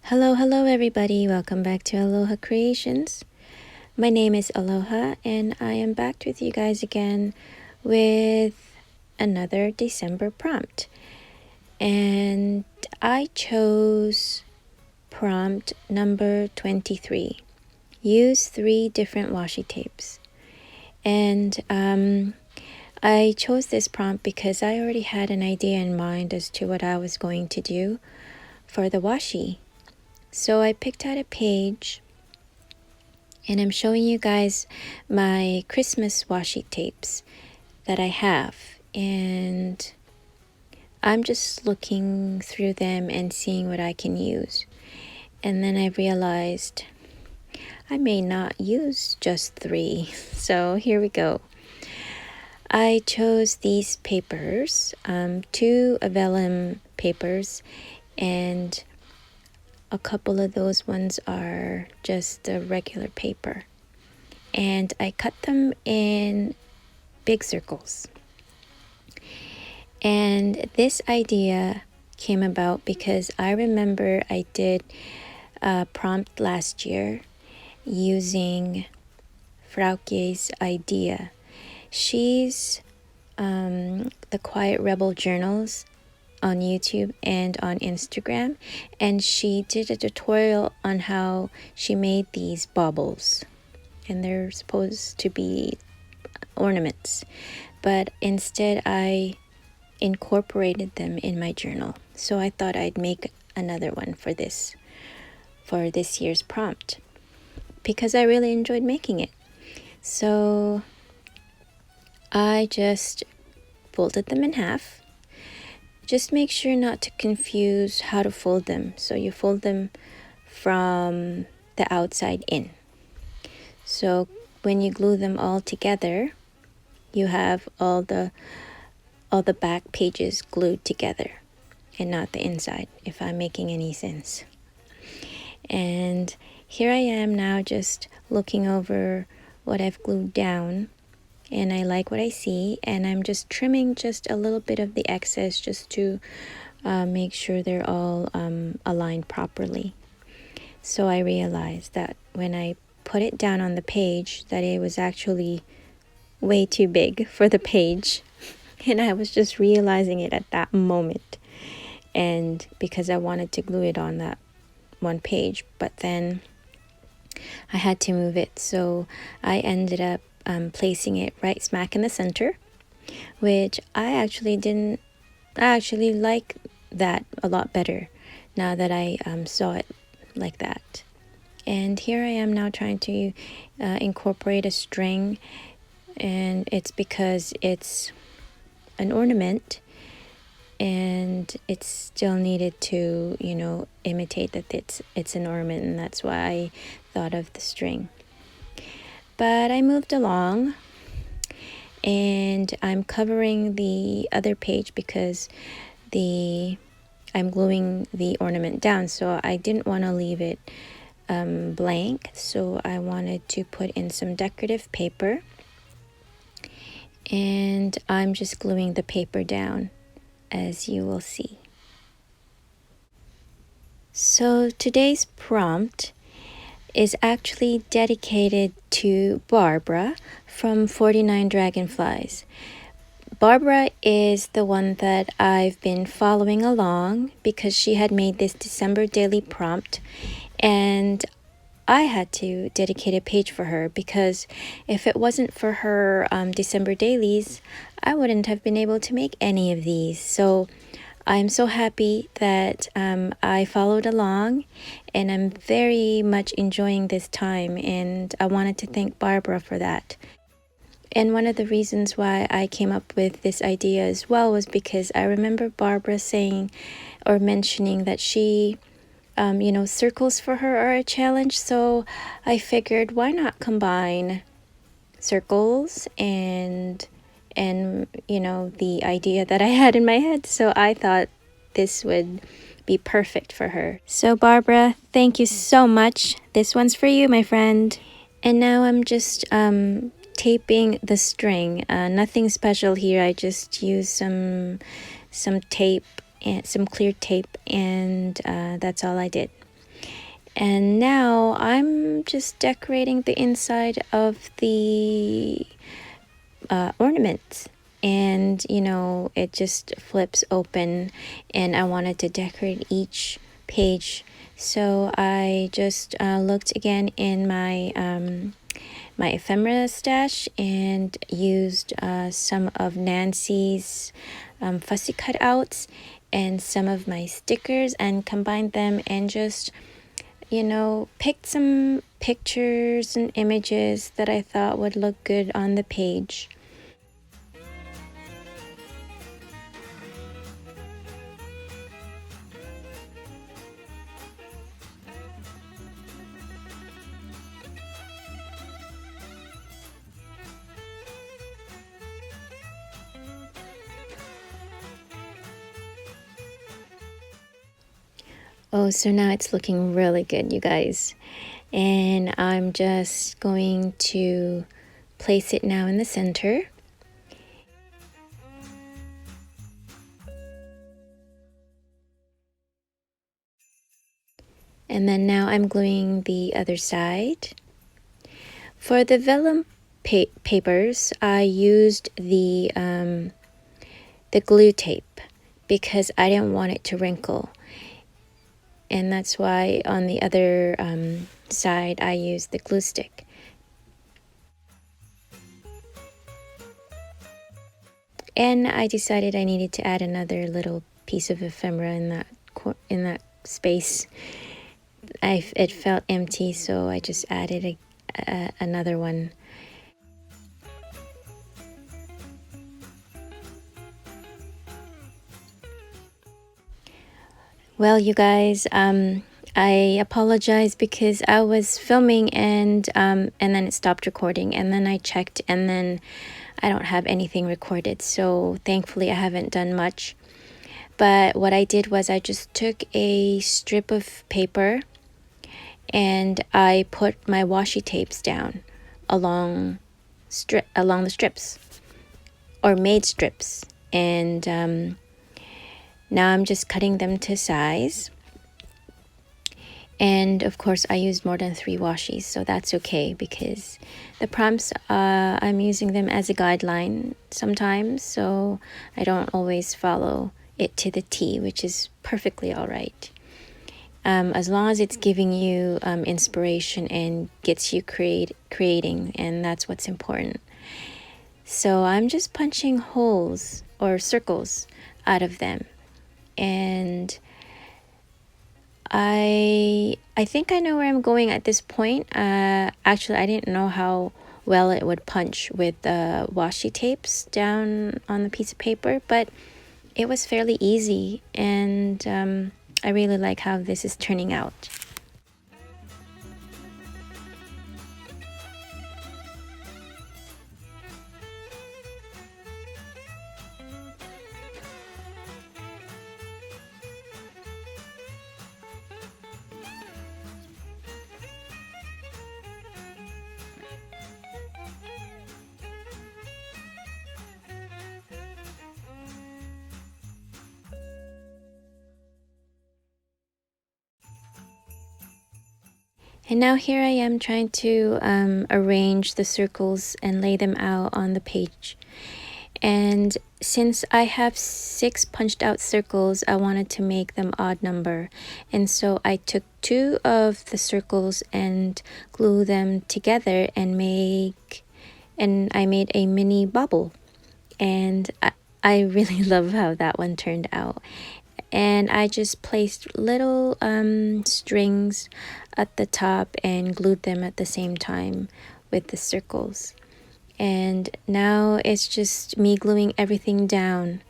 Hello everybody, welcome back to Aloha Creations. My name is Aloha and I am back with you guys again with another December prompt. And I chose prompt number 23. Use 3 different washi tapes. And I chose this prompt because I already had an idea in mind as to what I was going to do for the washi. So I picked out a page and I'm showing you guys my Christmas washi tapes that I have. And I'm just looking through them and seeing what I can use. And then I realized I may not use just 3. So here we go. I chose these papers, 2 vellum papers, and a couple of those ones are just the regular paper. And I cut them in big circles. And this idea came about because I remember I did a prompt last year using Frouckje's idea. She's the Quiet Rebel Journals on YouTube and on Instagram, and she did a tutorial on how she made these baubles, and they're supposed to be ornaments, but instead I incorporated them in my journal. So I thought I'd make another one for this year's prompt because I really enjoyed making it. So I just folded them in half. Just make sure not to confuse how to fold them. So you fold them from the outside in. So when you glue them all together, you have all the back pages glued together and not the inside, if I'm making any sense. And here I am now just looking over what I've glued down. And I like what I see, and I'm just trimming just a little bit of the excess just to make sure they're all aligned properly. So I realized that when I put it down on the page that it was actually way too big for the page, and I was just realizing it at that moment. And because I wanted to glue it on that one page, but then I had to move it, so I ended up placing it right smack in the center, which I actually like that a lot better now that I saw it like that. And here I am now trying to incorporate a string, and it's because it's an ornament and it's still needed to, imitate that it's an ornament, and that's why I thought of the string. But I moved along and I'm covering the other page because I'm gluing the ornament down, so I didn't want to leave it blank, so I wanted to put in some decorative paper, and I'm just gluing the paper down, as you will see. So today's prompt is actually dedicated to Barbara from 49 Dragonflies. Barbara is the one that I've been following along because she had made this December daily prompt, and I had to dedicate a page for her because if it wasn't for her December dailies, I wouldn't have been able to make any of these. So I'm so happy that I followed along, and I'm very much enjoying this time, and I wanted to thank Barbara for that. And one of the reasons why I came up with this idea as well was because I remember Barbara saying or mentioning that she, circles for her are a challenge, so I figured why not combine circles and the idea that I had in my head. So I thought this would be perfect for her. So Barbara, thank you so much. This one's for you, my friend. And now I'm just taping the string. Nothing special here. I just used some tape and some clear tape, and that's all I did. And now I'm just decorating the inside of the ornament. And you know, it just flips open, and I wanted to decorate each page. So I just looked again in my my ephemera stash and used some of Nancy's fussy cutouts and some of my stickers and combined them and just, you know, picked some pictures and images that I thought would look good on the page. Oh, so now it's looking really good, you guys. And I'm just going to place it now in the center. And then now I'm gluing the other side. For the vellum papers, I used the glue tape because I didn't want it to wrinkle. And that's why on the other side I used the glue stick. And I decided I needed to add another little piece of ephemera in that space. It felt empty, so I just added another one. Well, you guys, I apologize because I was filming and then it stopped recording, and then I checked and then I don't have anything recorded, so thankfully I haven't done much. But what I did was I just took a strip of paper and I put my washi tapes down along the strips, or made strips, and now I'm just cutting them to size. And of course I used more than 3 washies, so that's okay because the prompts, I'm using them as a guideline sometimes, so I don't always follow it to the T, which is perfectly all right. As long as it's giving you inspiration and gets you creating, and that's what's important. So I'm just punching holes or circles out of them, and I think I know where I'm going at this point. Actually, I didn't know how well it would punch with the washi tapes down on the piece of paper, but it was fairly easy, and I really like how this is turning out. And now here I am trying to arrange the circles and lay them out on the page. And since I have 6 punched out circles, I wanted to make them odd number. And so I took 2 of the circles and glue them together and I made a mini bauble. And I really love how that one turned out. And I just placed little strings at the top and glued them at the same time with the circles. And now it's just me gluing everything down.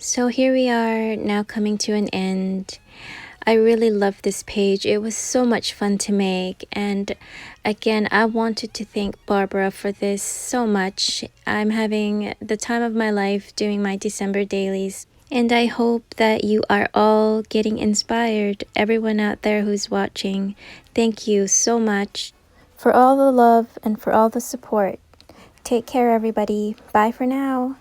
So here we are now coming to an end. I really love this page. It was so much fun to make, and again I wanted to thank Barbara for this so much. I'm having the time of my life doing my December dailies, And I hope that you are all getting inspired. Everyone out there who's watching, thank you so much for all the love and for all the support. Take care, everybody. Bye for now.